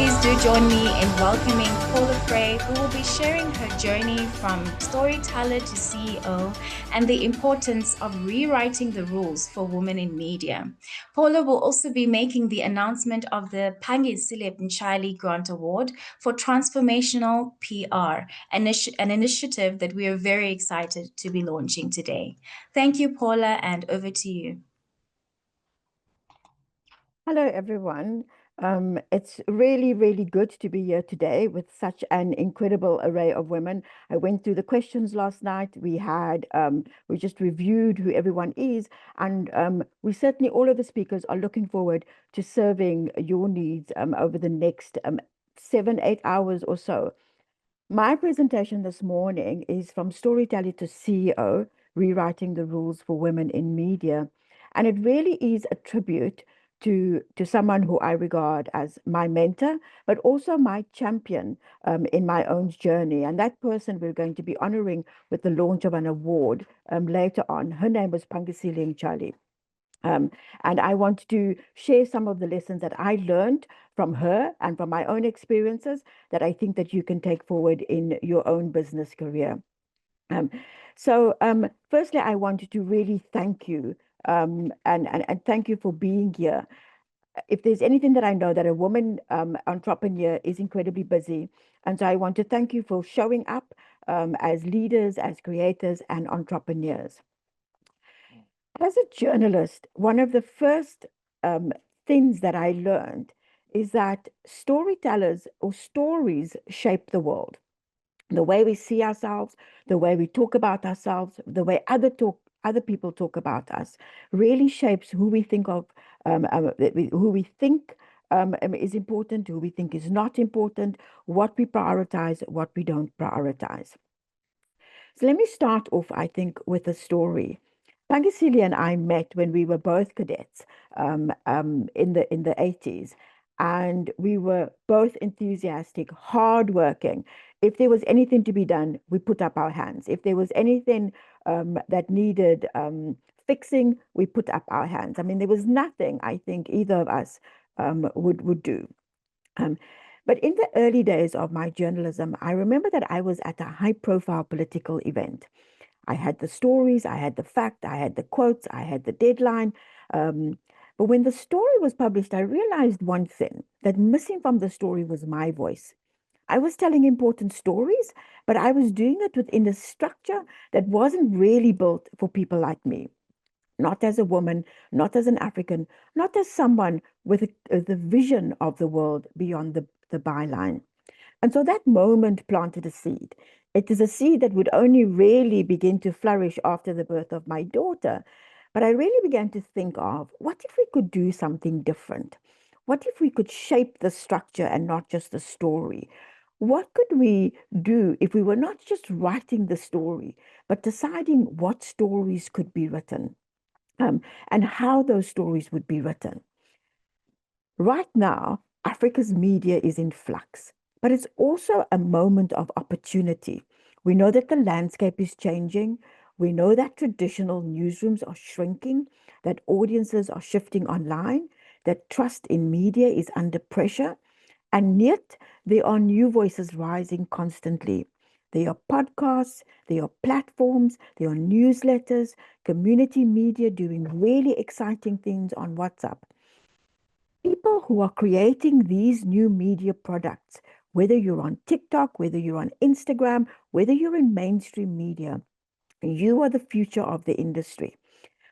Please do join me in welcoming Paula Fray, who will be sharing her journey from storyteller to CEO and the importance of rewriting the rules for women in media. Paula will also be making the announcement of the Phangisile Mtshali Grant Award for Transformational PR, an initiative that we are very excited to be launching today. Thank you, Paula, and over to you. Hello, everyone. It's really, really good to be here today with such an incredible array of women. I went through the questions last night. We just reviewed who everyone is, and we certainly, all of the speakers are looking forward to serving your needs over the next 7, 8 hours or so. My presentation this morning is from storyteller to CEO, rewriting the rules for women in media. And it really is a tribute to someone who I regard as my mentor, but also my champion in my own journey. And that person we're going to be honoring with the launch of an award later on. Her name was Phangisile Mtshali. And I want to share some of the lessons that I learned from her and from my own experiences that I think that you can take forward in your own business career. Um, Firstly, I wanted to really thank you and thank you for being here. If there's anything that I know, that a woman entrepreneur is incredibly busy. And so I want to thank you for showing up as leaders, as creators, and entrepreneurs. As a journalist, one of the first things that I learned is that storytellers or stories shape the world. The way we see ourselves, the way we talk about ourselves, the way other people talk about us, really shapes who we think of, who we think is important, who we think is not important, what we prioritize, what we don't prioritize. So let me start off, I think, with a story. Phangisile and I met when we were both cadets in the 80s, and we were both enthusiastic, hardworking. If there was anything to be done, we put up our hands. If there was anything that needed fixing, we put up our hands. I mean, there was nothing I think either of us would do. But in the early days of my journalism, I remember that I was at a high-profile political event. I had the stories, I had the fact, I had the quotes, I had the deadline. But when the story was published, I realized one thing, that missing from the story was my voice. I was telling important stories, but I was doing it within a structure that wasn't really built for people like me. Not as a woman, not as an African, not as someone with the vision of the world beyond the byline. And so that moment planted a seed. It is a seed that would only really begin to flourish after the birth of my daughter. But I really began to think of, what if we could do something different? What if we could shape the structure and not just the story? What could we do if we were not just writing the story, but deciding what stories could be written and how those stories would be written? Right now, Africa's media is in flux, but it's also a moment of opportunity. We know that the landscape is changing. We know that traditional newsrooms are shrinking, that audiences are shifting online, that trust in media is under pressure, and yet there are new voices rising constantly. There are podcasts, there are platforms, there are newsletters, community media doing really exciting things on WhatsApp. People who are creating these new media products, whether you're on TikTok, whether you're on Instagram, whether you're in mainstream media, you are the future of the industry.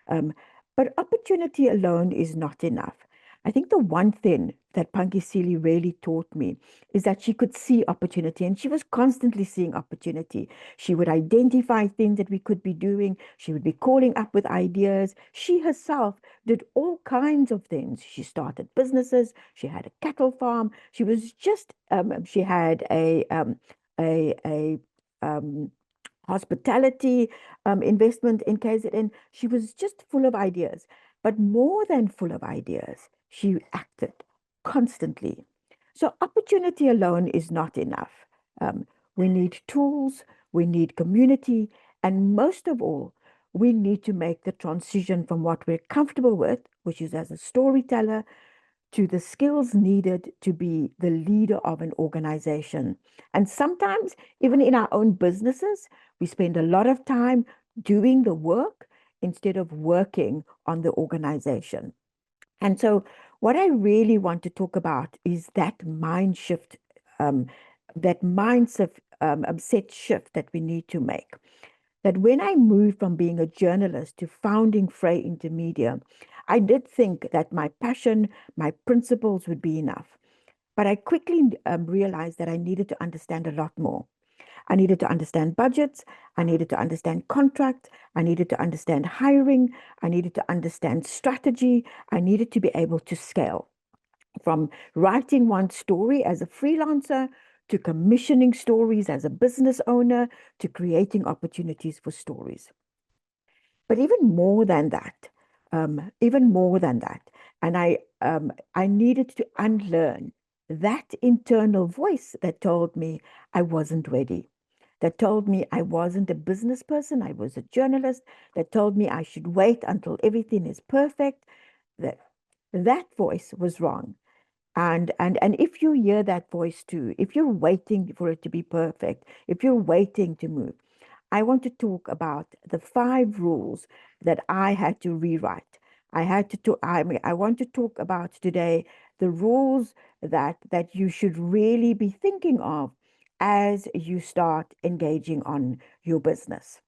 Um, but opportunity alone is not enough. I think the one thing that Phangisile really taught me is that she could see opportunity, and she was constantly seeing opportunity. She would identify things that we could be doing. She would be calling up with ideas. She herself did all kinds of things. She started businesses. She had a cattle farm. She was just, she had a hospitality investment in KZN. She was just full of ideas, but more than full of ideas, she acted constantly. So opportunity alone is not enough. We need tools, we need community, and most of all, we need to make the transition from what we're comfortable with, which is as a storyteller, to the skills needed to be the leader of an organization. And sometimes, even in our own businesses, we spend a lot of time doing the work instead of working on the organization. And so, what I really want to talk about is that mind shift, um, that mindset set shift that we need to make. That when I moved from being a journalist to founding Fray Intermedia, I did think that my passion, my principles would be enough. But I quickly realized that I needed to understand a lot more. I needed to understand budgets. I needed to understand contracts. I needed to understand hiring. I needed to understand strategy. I needed to be able to scale from writing one story as a freelancer to commissioning stories as a business owner to creating opportunities for stories. But even more than that, and I needed to unlearn that internal voice that told me I wasn't ready, that told me I wasn't a business person, I was a journalist, that told me I should wait until everything is perfect. That that voice was wrong. And if you hear that voice too, if you're waiting for it to be perfect, if you're waiting to move, I want to talk about the 5 rules that I had to rewrite. I want to talk about today the rules that you should really be thinking of as you start engaging on your business.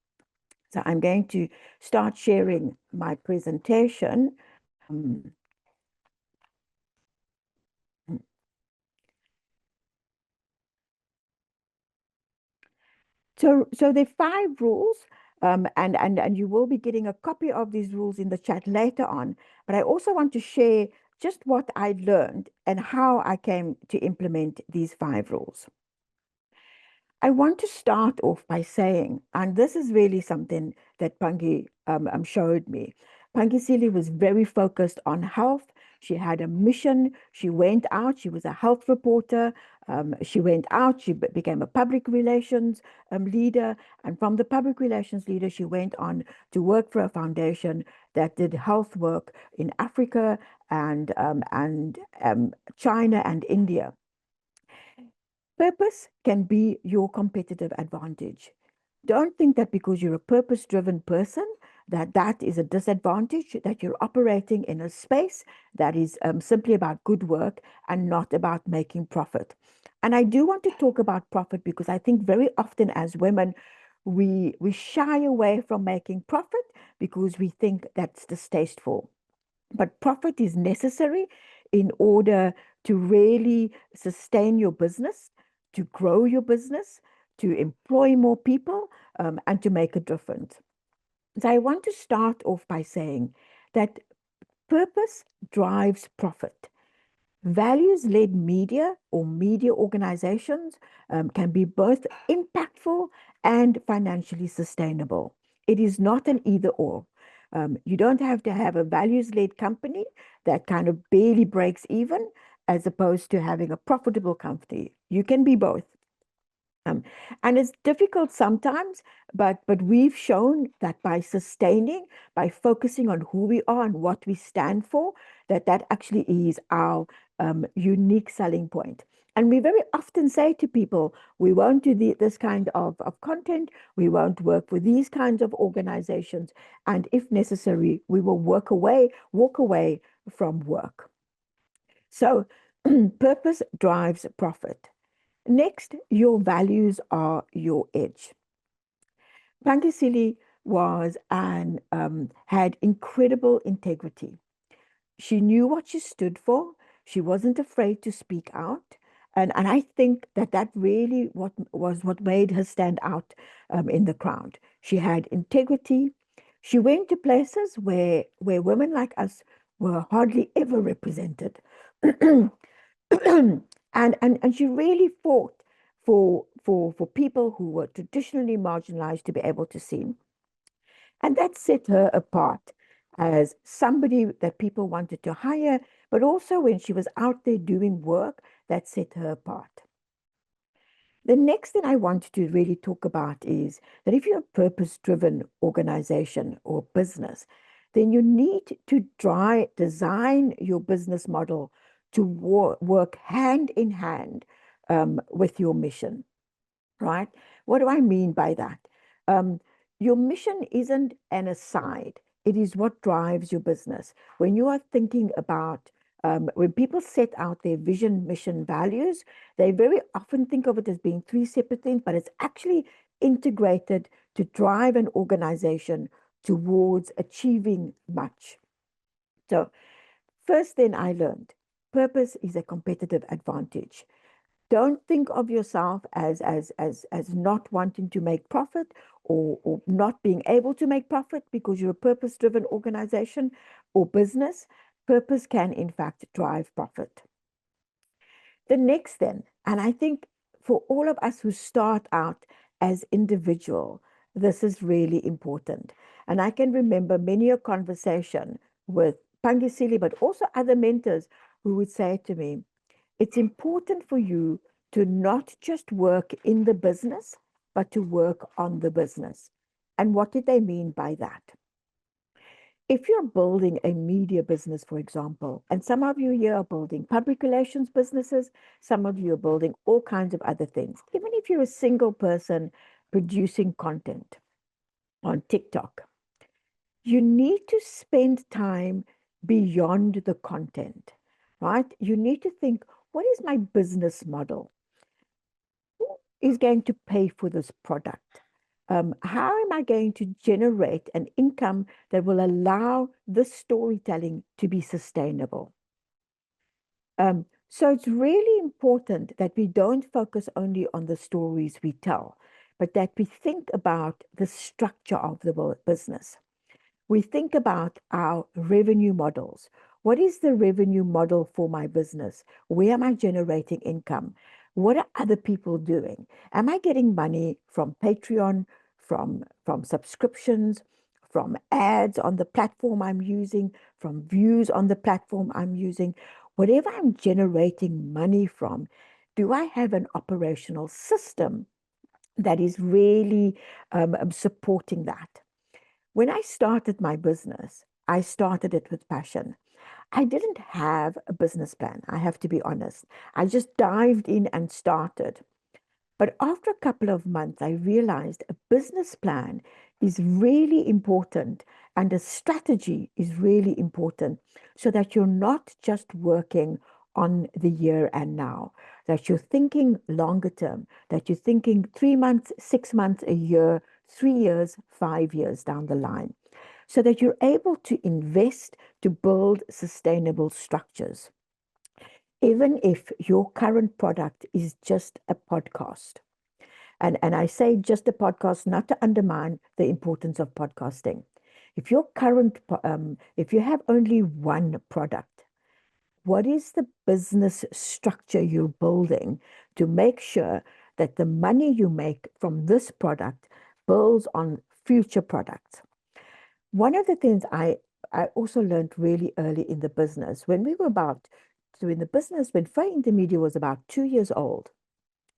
So I'm going to start sharing my presentation. Um, so there are 5 rules, and you will be getting a copy of these rules in the chat later on. But I also want to share just what I learned and how I came to implement these 5 rules. I want to start off by saying, and this is really something that Pangi showed me. Phangisile was very focused on health. She had a mission. She went out. She was a health reporter. She went out. She became a public relations leader. And from the public relations leader, she went on to work for a foundation that did health work in Africa and China and India. Purpose can be your competitive advantage. Don't think that because you're a purpose-driven person, that is a disadvantage, that you're operating in a space that is simply about good work and not about making profit. And I do want to talk about profit because I think very often as women, we shy away from making profit because we think that's distasteful. But profit is necessary in order to really sustain your business, to grow your business, to employ more people, and to make a difference. So I want to start off by saying that purpose drives profit. Values-led media or media organizations can be both impactful and financially sustainable. It is not an either or. You don't have to have a values-led company that kind of barely breaks even as opposed to having a profitable company. You can be both. Um, and it's difficult sometimes, but we've shown that by sustaining, by focusing on who we are and what we stand for, that actually is our unique selling point. And we very often say to people, we won't do this kind of content, we won't work with these kinds of organizations, and if necessary, we will walk away from work. So purpose drives profit. Next, your values are your edge. Phangisile had incredible integrity. She knew what she stood for. She wasn't afraid to speak out. And I think that really what made her stand out in the crowd. She had integrity. She went to places where women like us were hardly ever represented. And she really fought for people who were traditionally marginalized to be able to see. And that set her apart as somebody that people wanted to hire, but also when she was out there doing work, that set her apart. The next thing I want to really talk about is that if you're a purpose-driven organization or business, then you need to design your business model to work hand in hand with your mission, right? What do I mean by that? Um, your mission isn't an aside, it is what drives your business. When you are thinking about when people set out their vision, mission, values, they very often think of it as being three separate things, but it's actually integrated to drive an organization towards achieving much. So, first thing I learned, purpose is a competitive advantage. Don't think of yourself as not wanting to make profit, or not being able to make profit because you're a purpose-driven organization or business. Purpose can, in fact, drive profit. The next thing, and I think for all of us who start out as individual, this is really important. And I can remember many a conversation with Phangisile, but also other mentors who would say to me, it's important for you to not just work in the business, but to work on the business. And what did they mean by that? If you're building a media business, for example, and some of you here are building public relations businesses, some of you are building all kinds of other things. Even if you're a single person producing content on TikTok, you need to spend time beyond the content, right? You need to think, what is my business model? Who is going to pay for this product? How am I going to generate an income that will allow this storytelling to be sustainable? So it's really important that we don't focus only on the stories we tell, but that we think about the structure of the business. We think about our revenue models. What is the revenue model for my business? Where am I generating income? What are other people doing? Am I getting money from Patreon, from subscriptions, from ads on the platform I'm using, from views on the platform I'm using? Whatever I'm generating money from, do I have an operational system that is really supporting that? When I started my business, I started it with passion. I didn't have a business plan, I have to be honest. I just dived in and started. But after a couple of months, I realized a business plan is really important and a strategy is really important so that you're not just working on the here and now, that you're thinking longer term, that you're thinking 3 months, 6 months, a year, 3 years, 5 years down the line, so that you're able to invest to build sustainable structures even if your current product is just a podcast. And I say just a podcast, not to undermine the importance of podcasting. If your if you have only one product, what is the business structure you're building to make sure that the money you make from this product builds on future products? One of the things I also learned really early in the business, when we were about so in the business, when Fray was about 2 years old,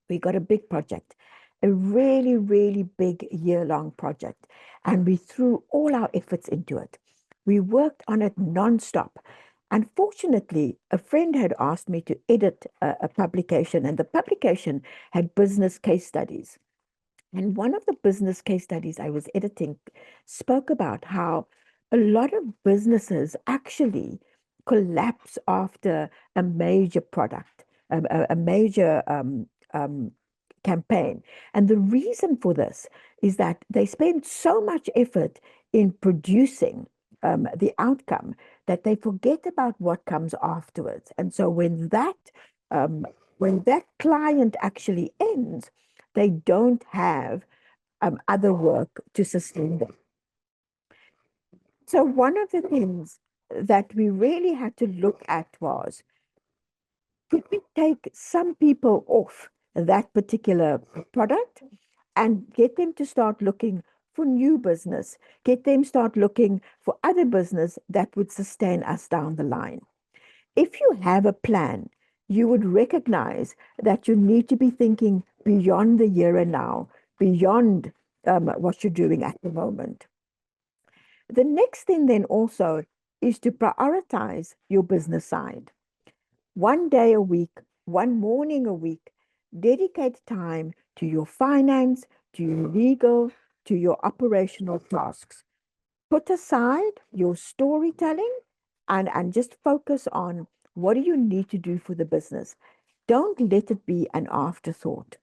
we got a big project, a really, really big year-long project, and we threw all our efforts into it. We worked on it nonstop. Unfortunately, a friend had asked me to edit a publication, and the publication had business case studies. And one of the business case studies I was editing spoke about how a lot of businesses actually collapse after a major product, a major campaign. And the reason for this is that they spend so much effort in producing the outcome that they forget about what comes afterwards. And so um, when that client actually ends, they don't have other work to sustain them. So one of the things that we really had to look at was, could we take some people off that particular product and get them to start looking for new business, get them start looking for other business that would sustain us down the line. If you have a plan, you would recognize that you need to be thinking beyond the here and now, beyond what you're doing at the moment. The next thing then also is to prioritize your business side. one day a week, one morning a week. Dedicate time to your finance, to your legal, to your operational tasks. Put aside your storytelling and just focus on what do you need to do for the business. Don't let it be an afterthought.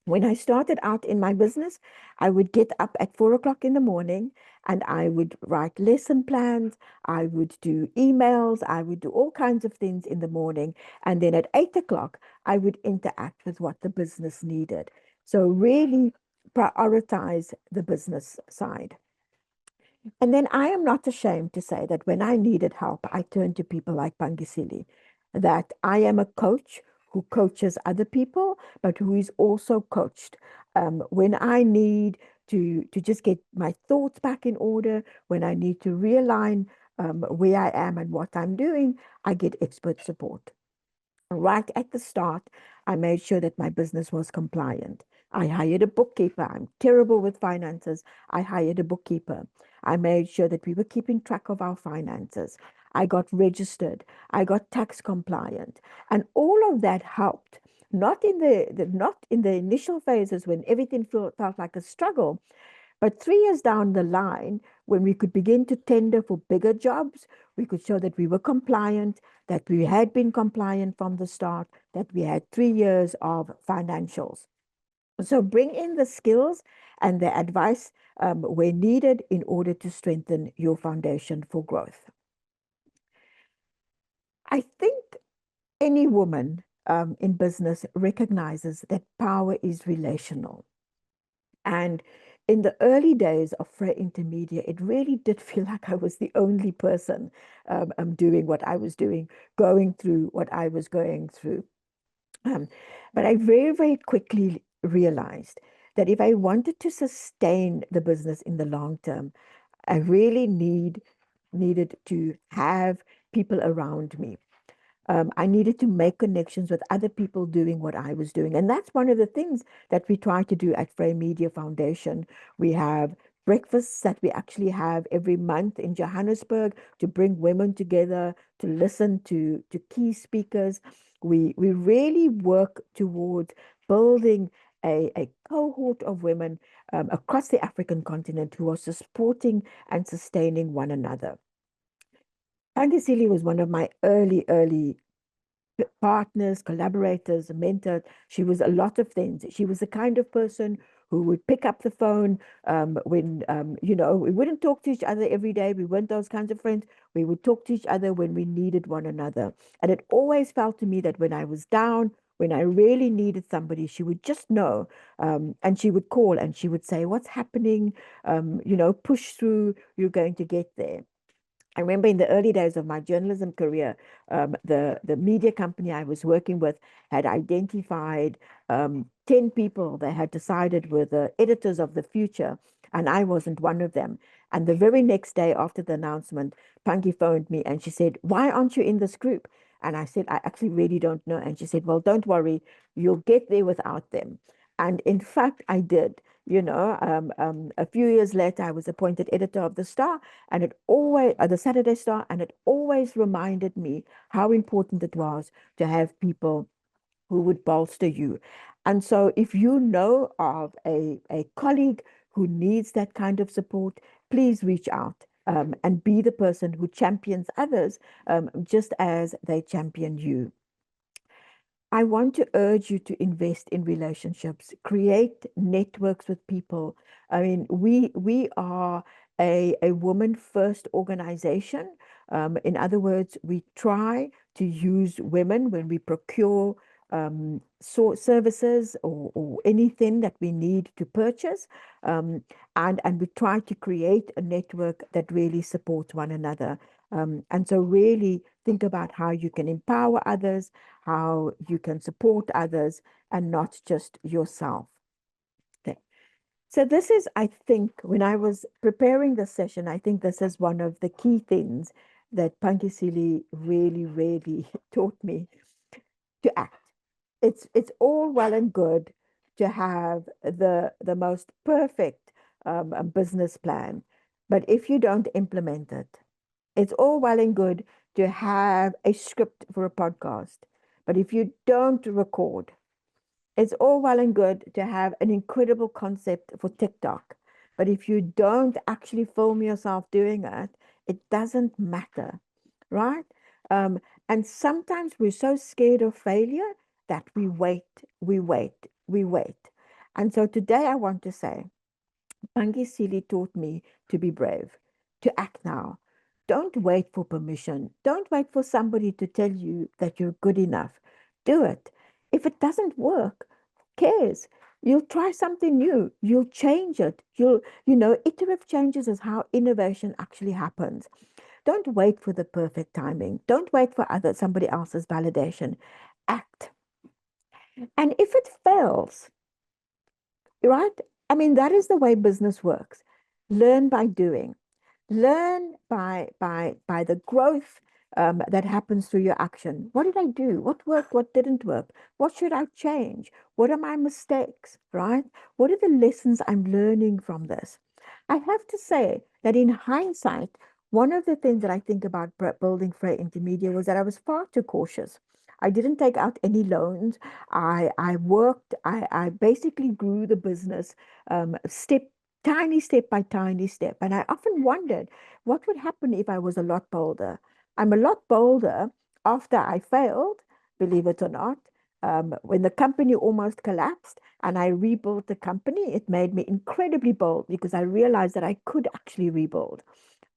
When I started out in my business, I would get up at 4 o'clock in the morning and I would write lesson plans. I would do emails. I would do all kinds of things in the morning. And then at 8 o'clock, I would interact with what the business needed. So really prioritize the business side. And then I am not ashamed to say that when I needed help, I turned to people like Phangisile, that I am a coach who coaches other people, but who is also coached. When I need to just get my thoughts back in order, when I need to realign where I am and what I'm doing, I get expert support. Right at the start, I made sure that my business was compliant. I hired a bookkeeper. I'm terrible with finances. I hired a bookkeeper. I made sure that we were keeping track of our finances. I got registered. I got tax compliant. And all of that helped. Not in not in the initial phases when everything felt like a struggle, but 3 years down the line, when we could begin to tender for bigger jobs, we could show that we were compliant, that we had been compliant from the start, that we had 3 years of financials. So bring in the skills and the advice where needed in order to strengthen your foundation for growth. I think any woman in business recognizes that power is relational. And in the early days of Fray Intermedia, it really did feel like I was the only person doing what I was doing, going through what I was going through. Um, but I very, very quickly realized that if I wanted to sustain the business in the long term, I really needed to have people around me. I needed to make connections with other people doing what I was doing. And that's one of the things that we try to do at Fray Media Foundation. We have breakfasts that we actually have every month in Johannesburg to bring women together, to listen to key speakers. We really work towards building a cohort of women across the African continent who are supporting and sustaining one another. Phangisile was one of my early partners, collaborators, mentors. She was a lot of things. She was the kind of person who would pick up the phone when, we wouldn't talk to each other every day. We weren't those kinds of friends. We would talk to each other when we needed one another. And it always felt to me that when I was down, when I really needed somebody, she would just know. And she would call and she would say, "What's happening? Push through. You're going to get there." I remember in the early days of my journalism career, the media company I was working with had identified 10 people they had decided were the editors of the future, and I wasn't one of them. And the very next day after the announcement, Punky phoned me and she said, "Why aren't you in this group?" And I said, "I actually really don't know." And she said, "Well, don't worry, you'll get there without them." And in fact, I did. A few years later, I was appointed editor of the Star, and it always, the Saturday Star, and it always reminded me how important it was to have people who would bolster you. And so, if you know of a colleague who needs that kind of support, please reach out and be the person who champions others just as they champion you. I want to urge you to invest in relationships, create networks with people. I mean, we are a woman first organization. In other words, we try to use women when we procure services or anything that we need to purchase. And we try to create a network that really supports one another. And so really think about how you can empower others, how you can support others, and not just yourself. Okay. So this is, I think, when I was preparing this session, I think this is one of the key things that Phangisile really, really taught me to act. It's all well and good to have the most perfect business plan, but if you don't implement it, it's all well and good to have a script for a podcast, but if you don't record, it's all well and good to have an incredible concept for TikTok. But if you don't actually film yourself doing it, it doesn't matter, right? Um, and sometimes we're so scared of failure that we wait. And so today I want to say, Phangisile taught me to be brave, to act now. Don't wait for permission. Don't wait for somebody to tell you that you're good enough. Do it. If it doesn't work, who cares? You'll try something new. You'll change it. Iterative changes is how innovation actually happens. Don't wait for the perfect timing. Don't wait for somebody else's validation. Act. And if it fails, right? I mean, that is the way business works. Learn by doing. Learn by the growth that happens through your action. What did I do? What worked? What didn't work? What should I change? What are my mistakes? Right? What are the lessons I'm learning from this? I have to say that in hindsight, one of the things that I think about building Fray Intermedia was that I was far too cautious. I didn't take out any loans. I worked. I basically grew the business tiny step by tiny step. And I often wondered what would happen if I was a lot bolder. I'm a lot bolder after I failed, believe it or not. When the company almost collapsed and I rebuilt the company, it made me incredibly bold because I realized that I could actually rebuild.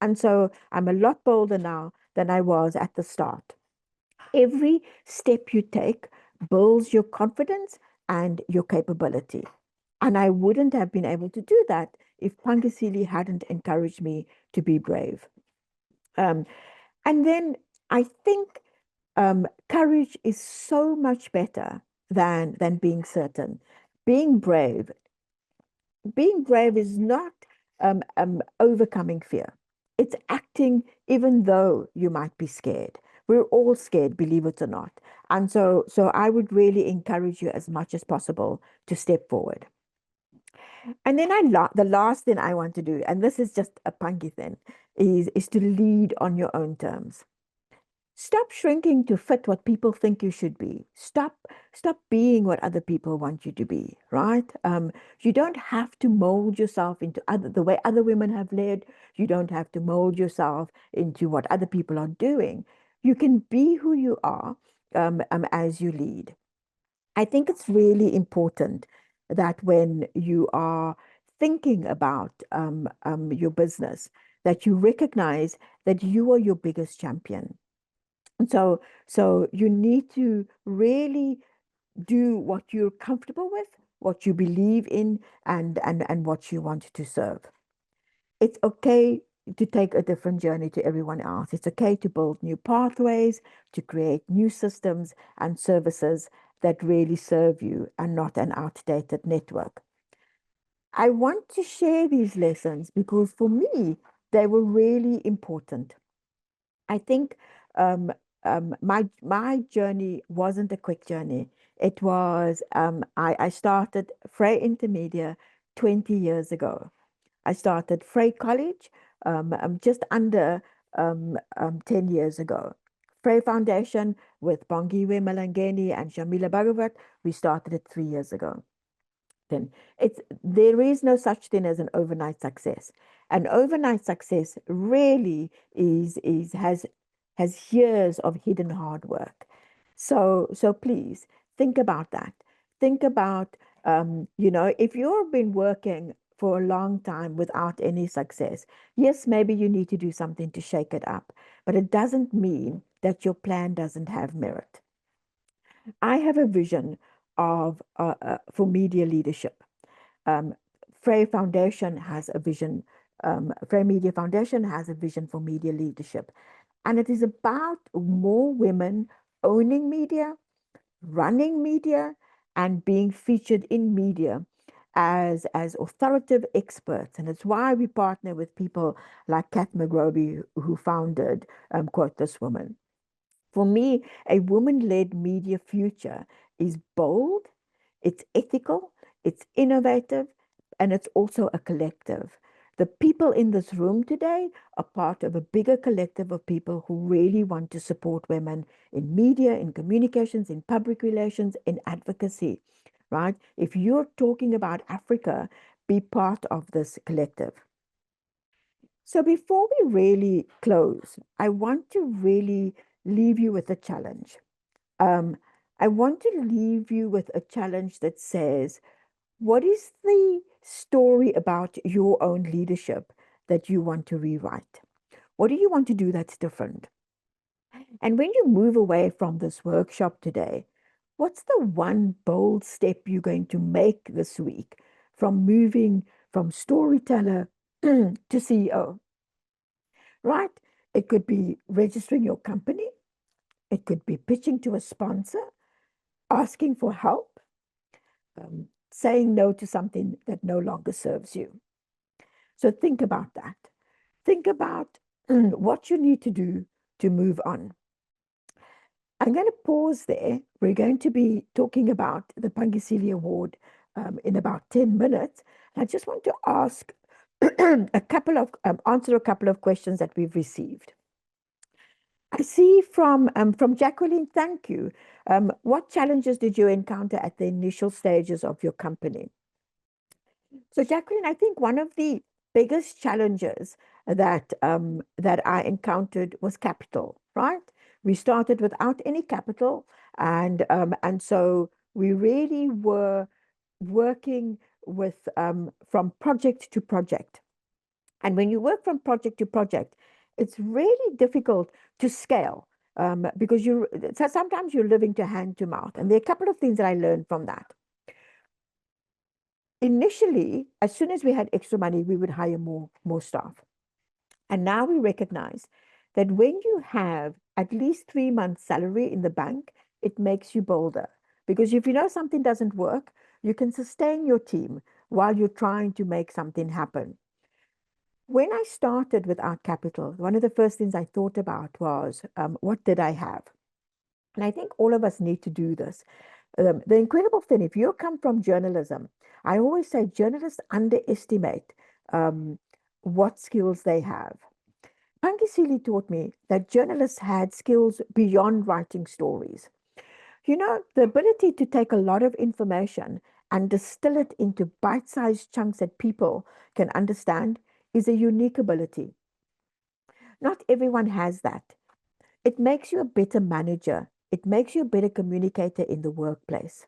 And so I'm a lot bolder now than I was at the start. Every step you take builds your confidence and your capability. And I wouldn't have been able to do that if Phangisile hadn't encouraged me to be brave. Um, and then I think courage is so much better than being certain. Being brave, being brave is not overcoming fear. It's acting even though you might be scared. We're all scared, believe it or not. And so I would really encourage you as much as possible to step forward. And then the last thing I want to do, and this is just a punky thing, is to lead on your own terms. Stop shrinking to fit what people think you should be. Stop being what other people want you to be, right? You don't have to mold yourself into the way other women have led. You don't have to mold yourself into what other people are doing. You can be who you are as you lead. I think it's really important that when you are thinking about your business, that you recognize that you are your biggest champion. And so you need to really do what you're comfortable with, what you believe in, and what you want to serve. It's okay to take a different journey to everyone else. It's okay to build new pathways, to create new systems and services that really serve you and not an outdated network. I want to share these lessons because for me, they were really important. I think my journey wasn't a quick journey. It was I started Fray Intermedia 20 years ago. I started Fray College just under 10 years ago. Fray Foundation with Bongiwe Malangeni and Shamila Bhagavat, we started it 3 years ago. Then there is no such thing as an overnight success. An overnight success really has years of hidden hard work. So please think about that. Think about if you've been working for a long time without any success, yes, maybe you need to do something to shake it up, but it doesn't mean that your plan doesn't have merit. I have a vision of for media leadership. Um, Fray Foundation has a vision. Fray Media Foundation has a vision for media leadership, and it is about more women owning media, running media, and being featured in media as authoritative experts. And it's why we partner with people like Kat McGroby, who founded Quote This Woman. For me, a woman-led media future is bold, it's ethical, it's innovative, and it's also a collective. The people in this room today are part of a bigger collective of people who really want to support women in media, in communications, in public relations, in advocacy, right? If you're talking about Africa, be part of this collective. So before we really close, I want to really leave you with a challenge. Um, I want to leave you with a challenge that says, what is the story about your own leadership that you want to rewrite? What do you want to do that's different? And when you move away from this workshop today, what's the one bold step you're going to make this week from moving from storyteller to CEO, right? It could be registering your company. It could be pitching to a sponsor, asking for help, saying no to something that no longer serves you. So think about that. Think about what you need to do to move on. I'm going to pause there. We're going to be talking about the Phangisile Award in about 10 minutes. I just want to ask answer a couple of questions that we've received. I see from Jacqueline, thank you. What challenges did you encounter at the initial stages of your company? So, Jacqueline, I think one of the biggest challenges that I encountered was capital, right? We started without any capital, and so we really were working with from project to project. And when you work from project to project, it's really difficult to scale because so sometimes you're living to hand to mouth. And there are a couple of things that I learned from that. Initially, as soon as we had extra money, we would hire more staff. And now we recognize that when you have at least 3 months' salary in the bank, it makes you bolder. Because if you know something doesn't work, you can sustain your team while you're trying to make something happen. When I started without capital, one of the first things I thought about was what did I have? And I think all of us need to do this. The incredible thing, if you come from journalism, I always say journalists underestimate um, what skills they have. Phangisile taught me that journalists had skills beyond writing stories. You know, the ability to take a lot of information and distill it into bite-sized chunks that people can understand is a unique ability. Not everyone has that. It makes you a better manager. It makes you a better communicator in the workplace.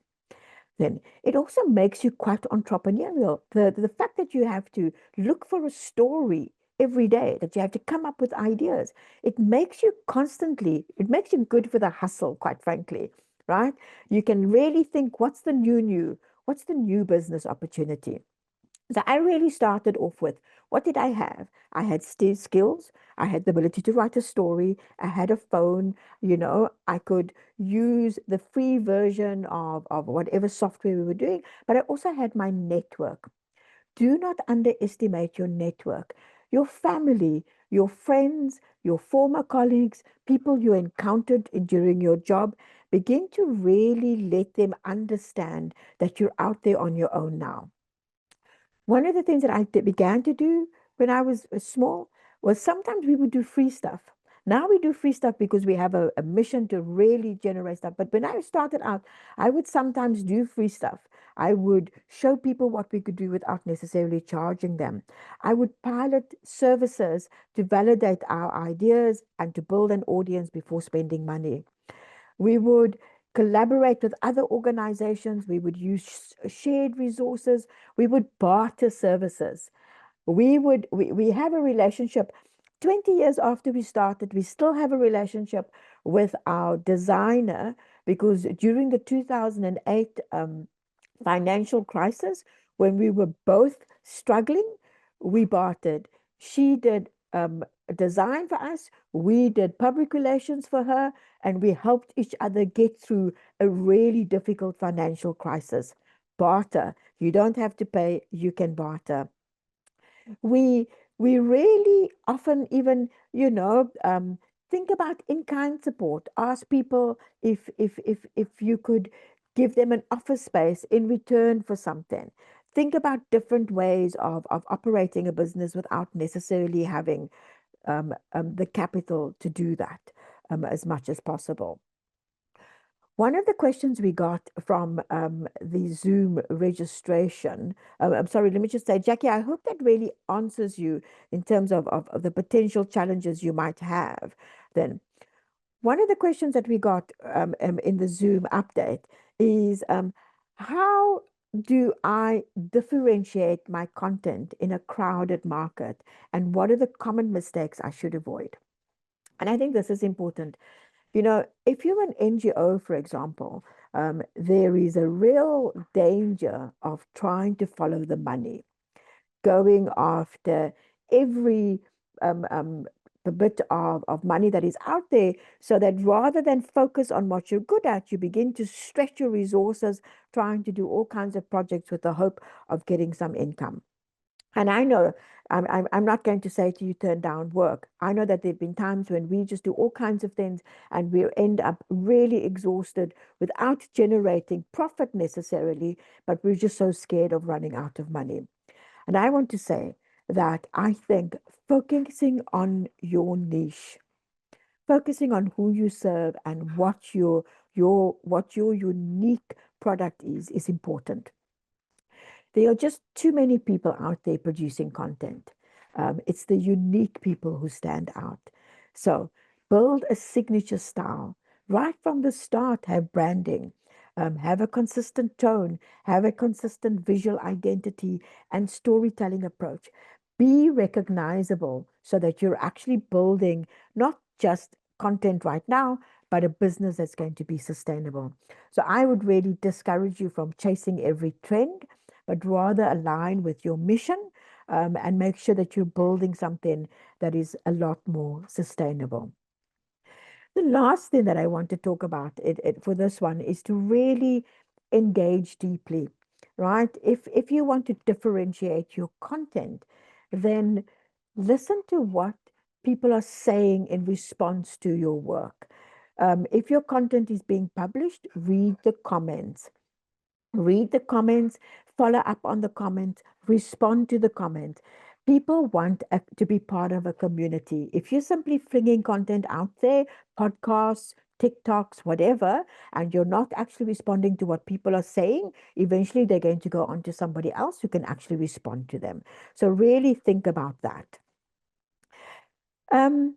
Then it also makes you quite entrepreneurial. The fact that you have to look for a story every day, that you have to come up with ideas, it makes you good for the hustle, quite frankly, right? You can really think, what's the new business opportunity? So I really started off with what did I have? I had skills. I had the ability to write a story. I had a phone. I could use the free version of whatever software we were doing, but I also had my network. Do not underestimate your network, your family, your friends, your former colleagues, people you encountered during your job. Begin to really let them understand that you're out there on your own now. One of the things that began to do when I was small was sometimes we would do free stuff. Now we do free stuff because we have a mission to really generate stuff. But when I started out, I would sometimes do free stuff. I would show people what we could do without necessarily charging them. I would pilot services to validate our ideas and to build an audience before spending money. We would collaborate with other organizations. We would use shared resources. We would barter services. We have a relationship. 20 years after we started, we still have a relationship with our designer because during the 2008 financial crisis, when we were both struggling, we bartered. She did design for us, we did public relations for her, and we helped each other get through a really difficult financial crisis. Barter. You don't have to pay, you can barter. We we really often even, think about in-kind support. Ask people if you could give them an office space in return for something. think about different ways of operating a business without necessarily having the capital to do that as much as possible. One of the questions we got from the Zoom registration, I'm sorry, let me just say, Jackie, I hope that really answers you in terms of the potential challenges you might have. Then, one of the questions that we got in the Zoom update is how do I differentiate my content in a crowded market, and what are the common mistakes I should avoid? And I think this is important. If you're an NGO, for example, there is a real danger of trying to follow the money, going after every um, um, the bit of money that is out there, so that rather than focus on what you're good at, you begin to stretch your resources trying to do all kinds of projects with the hope of getting some income. And I know I'm not going to say to you, turn down work. I know that there have been times when we just do all kinds of things and we end up really exhausted without generating profit necessarily, but we're just so scared of running out of money. And I want to say that I think focusing on your niche, focusing on who you serve and what your unique product is important. There are just too many people out there producing content. It's the unique people who stand out. So build a signature style. Right from the start, have branding, have a consistent tone, have a consistent visual identity and storytelling approach. Be recognizable so that you're actually building not just content right now, but a business that's going to be sustainable. So I would really discourage you from chasing every trend, but rather align with your mission, and make sure that you're building something that is a lot more sustainable. The last thing that I want to talk about for this one is to really engage deeply, right? If you want to differentiate your content, then listen to what people are saying in response to your work. If your content is being published, read the comments, follow up on the comments, respond to the comments. People want to be part of a community. If you're simply flinging content out there, podcasts, TikToks, whatever, and you're not actually responding to what people are saying, eventually they're going to go on to somebody else who can actually respond to them. So really think about that. Um,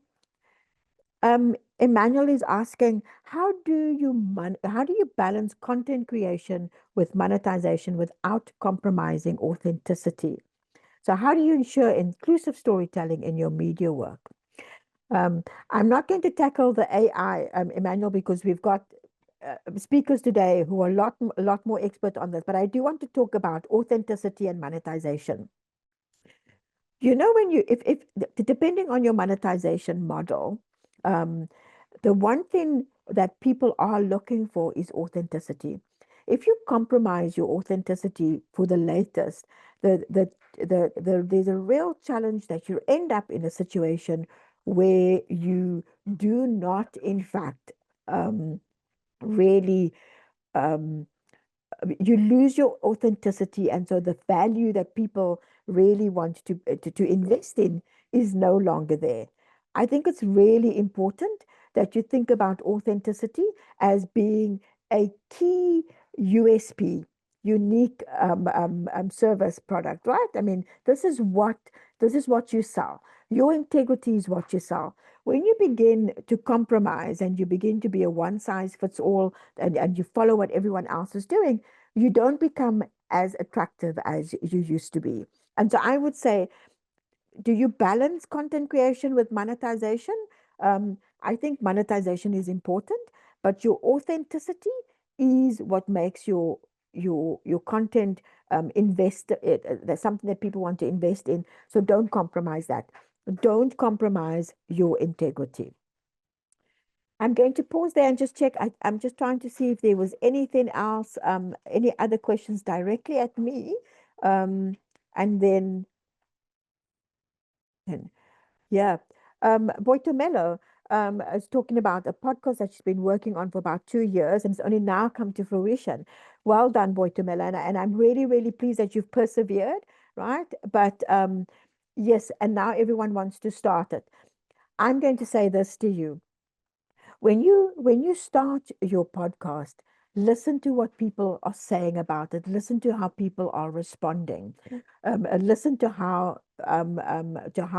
Emmanuel is asking, how do you balance content creation with monetization without compromising authenticity? So how do you ensure inclusive storytelling in your media work? Um, I'm not going to tackle the AI, Emmanuel, because we've got speakers today who are a lot more expert on this, but I do want to talk about authenticity and monetization. When depending on your monetization model, um, the one thing that people are looking for is authenticity. If you compromise your authenticity for the latest, there's a real challenge that you end up in a situation where you do not, in fact, really um, you lose your authenticity, and so the value that people really want to invest in is no longer there. I think it's really important that you think about authenticity as being a key USP, unique service product, right? I mean, this is what you sell. Your integrity is what you sell. When you begin to compromise and you begin to be a one size fits all, and you follow what everyone else is doing, you don't become as attractive as you used to be. And so I would say, do you balance content creation with monetization? I think monetization is important, but your authenticity is what makes your content that's something that people want to invest in. So don't compromise that. Don't compromise your integrity. I'm going to pause there and just check. I'm just trying to see if there was anything else, any other questions directly at me. Um, and then, yeah. Boitomelo is talking about a podcast that she's been working on for about 2 years and it's only now come to fruition. Well done, Boitumela, and I'm really, really pleased that you've persevered, right? But yes, and now everyone wants to start it. I'm going to say this to you. When you start your podcast, listen to what people are saying about it. Listen to how people are responding. And listen to how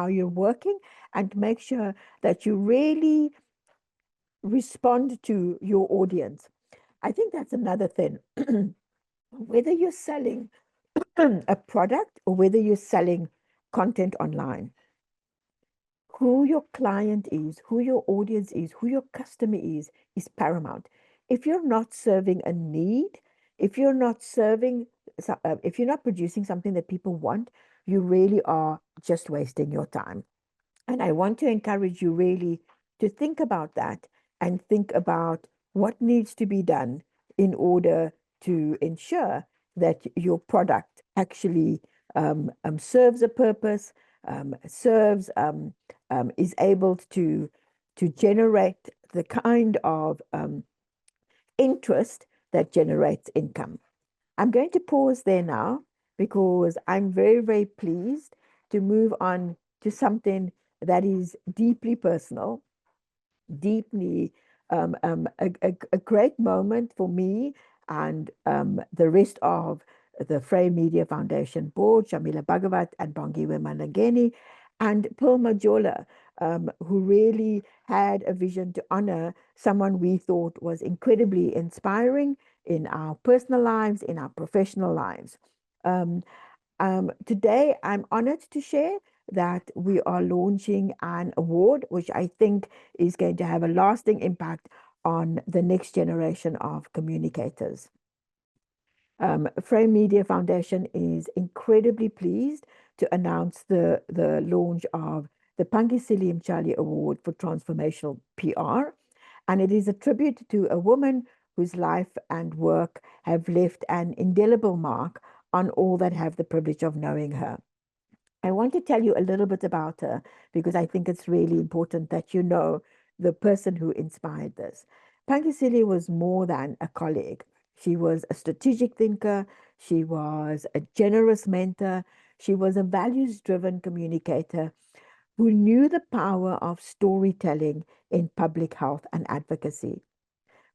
you're working, and make sure that you really respond to your audience. I think that's another thing. Whether you're selling a product or whether you're selling content online, who your client is, who your audience is, who your customer is paramount. If you're not serving a need, if you're not serving, if you're not producing something that people want, you really are just wasting your time. And I want to encourage you really to think about that, and think about what needs to be done in order to ensure that your product actually serves a purpose, serves is able to generate the kind of interest that generates income. I'm going to pause there now, because I'm very, very pleased to move on to something that is deeply personal, deeply a great moment for me and the rest of the Fray Media Foundation board, Shamila Bhagavat and Bongiwe Manangeni, and Pearl Majola, who really had a vision to honor someone we thought was incredibly inspiring in our personal lives, in our professional lives. Um, Today, I'm honored to share that we are launching an award, which I think is going to have a lasting impact on the next generation of communicators. Frame Media Foundation is incredibly pleased to announce the launch of the Phangisile Mtshali Award for Transformational PR. And it is a tribute to a woman whose life and work have left an indelible mark on all that have the privilege of knowing her. I want to tell you a little bit about her, because I think it's really important that you know the person who inspired this. Pangisili was more than a colleague. She was a strategic thinker. She was a generous mentor. She was a values-driven communicator who knew the power of storytelling in public health and advocacy.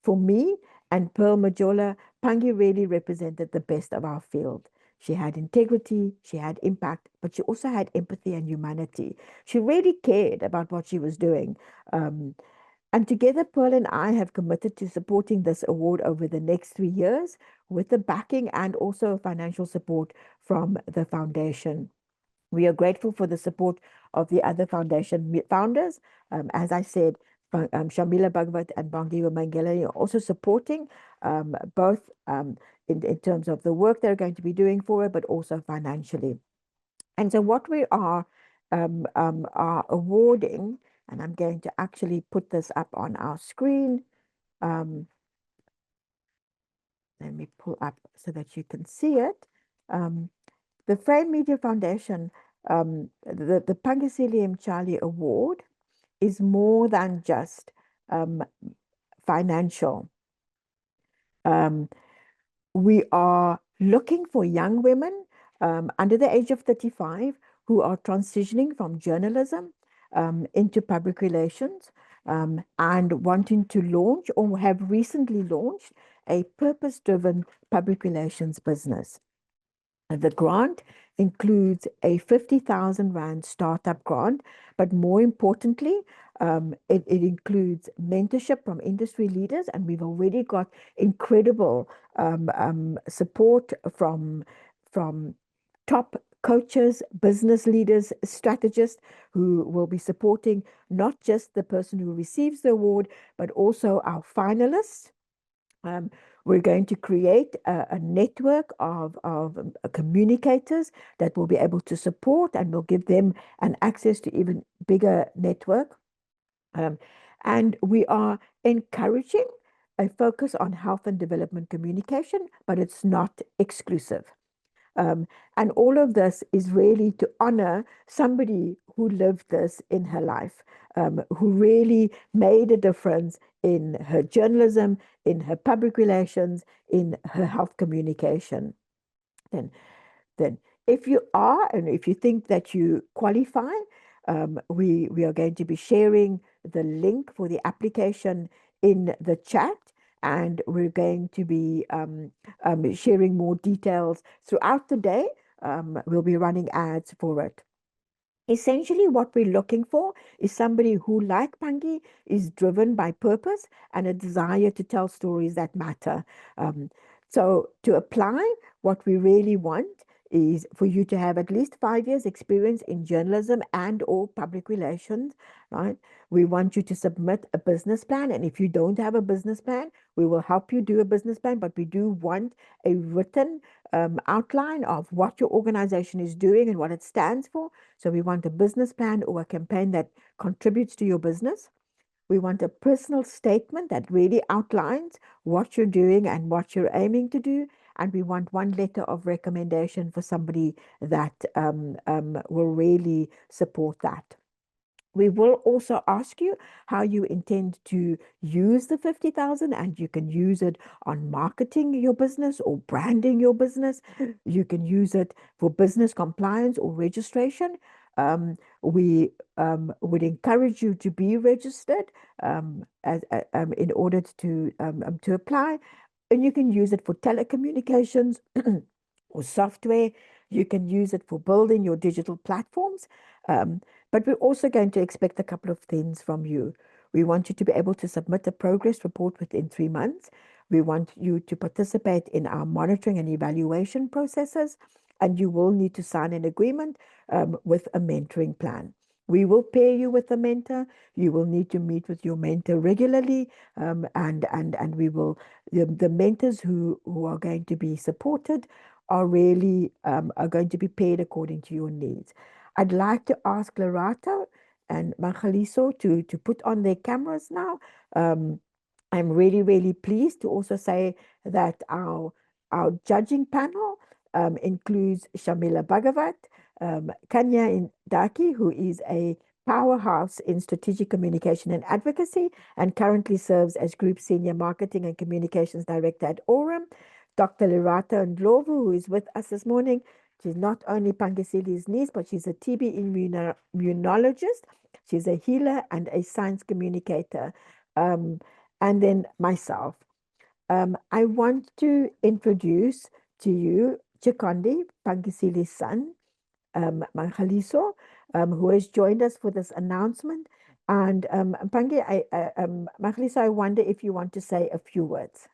For me and Pearl Majola, Pangi really represented the best of our field. She had integrity, she had impact, but she also had empathy and humanity. She really cared about what she was doing. Um, and together, Pearl and I have committed to supporting this award over the next 3 years with the backing and also financial support from the foundation. We are grateful for the support of the other foundation founders. As I said, Shamila Bhagavat and Bangiwa Mangelani are also supporting both in terms of the work they're going to be doing for it, but also financially. And so what we are awarding, and I'm going to actually put this up on our screen. Um, Let me pull up so that you can see it. Um, the Frame Media Foundation, the Phangisile Mtshali Award is more than just um, financial. Um, we are looking for young women under the age of 35 who are transitioning from journalism into public relations, and wanting to launch or have recently launched a purpose-driven public relations business. The grant includes a 50,000 Rand startup grant, but more importantly, it includes mentorship from industry leaders, and we've already got incredible support from top coaches, business leaders, strategists who will be supporting not just the person who receives the award, but also our finalists. Um, we're going to create a network of communicators that will be able to support, and will give them an access to even bigger network. Um, and we are encouraging a focus on health and development communication, but it's not exclusive. And all of this is really to honor somebody who lived this in her life, who really made a difference in her journalism, in her public relations, in her health communication. Then, then if you are, and if you think that you qualify, we are going to be sharing the link for the application in the chat, and we're going to be sharing more details throughout the day. We'll be running ads for it. Essentially, what we're looking for is somebody who, like Pangi, is driven by purpose and a desire to tell stories that matter. Um, so, to apply, what we really want is for you to have at least 5 years experience in journalism and or public relations, right? We want you to submit a business plan, and if you don't have a business plan, we will help you do a business plan, but we do want a written outline of what your organization is doing and what it stands for. So we want a business plan or a campaign that contributes to your business. We want a personal statement that really outlines what you're doing and what you're aiming to do. And we want one letter of recommendation for somebody that will really support that. We will also ask you how you intend to use the 50,000, and you can use it on marketing your business or branding your business. You can use it for business compliance or registration. We would encourage you to be registered in order to apply. And you can use it for telecommunications or software. You can use it for building your digital platforms. Um, but we're also going to expect a couple of things from you. We want you to be able to submit a progress report within 3 months. We want you to participate in our monitoring and evaluation processes, and you will need to sign an agreement with a mentoring plan. We will pair you with a mentor. You will need to meet with your mentor regularly, and we will the mentors who are going to be supported are really are going to be paid according to your needs. I'd like to ask Lerato and Mangaliso to put on their cameras now. Um, I'm really, really pleased to also say that our judging panel includes Shamila Bhagavat, Kanya Indaki, who is a powerhouse in strategic communication and advocacy and currently serves as Group Senior Marketing and Communications Director at Aurum. Dr. Lerato Ndlovu, who is with us this morning. She's not only Pangasile's niece, but she's a TB immunologist. She's a healer and a science communicator. And then myself. I want to introduce to you Chikondi, Pangasile's son, Mangaliso, who has joined us for this announcement. And Pangi, Mangaliso, I wonder if you want to say a few words.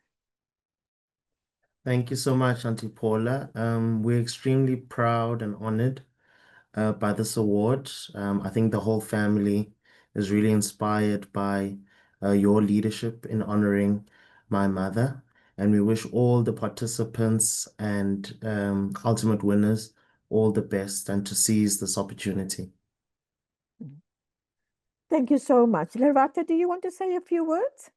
Thank you so much, Auntie Paula. We're extremely proud and honored by this award. I think the whole family is really inspired by your leadership in honoring my mother. And we wish all the participants and ultimate winners all the best and to seize this opportunity. Thank you so much. Lerato, do you want to say a few words?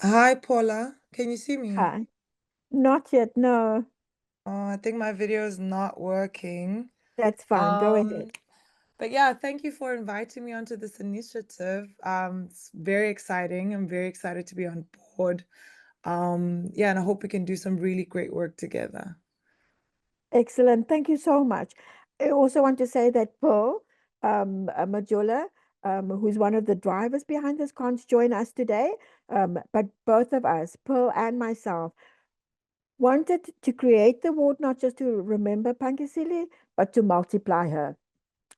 Hi, Paula. Can you see me? Hi. Not yet, no. Oh, I think my video is not working. That's fine. Go ahead. But yeah, thank you for inviting me onto this initiative. It's very exciting. I'm very excited to be on board. Yeah, and I hope we can do some really great work together. Excellent. Thank you so much. I also want to say that Pearl Majola, who's one of the drivers behind this, can't join us today. But both of us, Pearl and myself, wanted to create the award not just to remember Pangasiile, but to multiply her.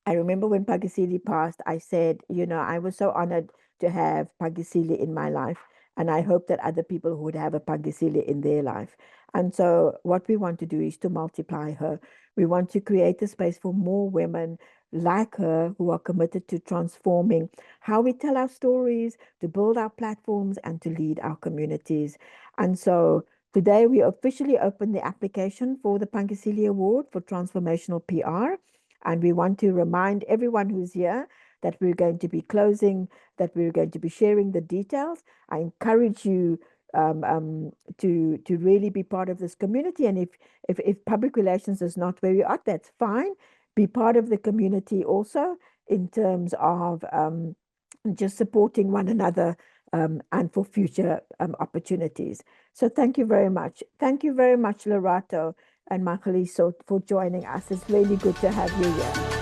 I remember when Pangasiile passed, I said, I was so honored to have Pangasiile in my life. And I hope that other people would have a Pangasiile in their life. And so what we want to do is to multiply her. We want to create a space for more women like her who are committed to transforming how we tell our stories, to build our platforms, and to lead our communities. And so today we officially open the application for the Pangasiile Award for Transformational PR. And we want to remind everyone who's here that we're going to be closing, that we're going to be sharing the details. I encourage you to really be part of this community. And if public relations is not where you are, that's fine. Be part of the community also in terms of just supporting one another and for future opportunities. So thank you very much. Thank you very much, Lorato and Mangaliso, for joining us. It's really good to have you here.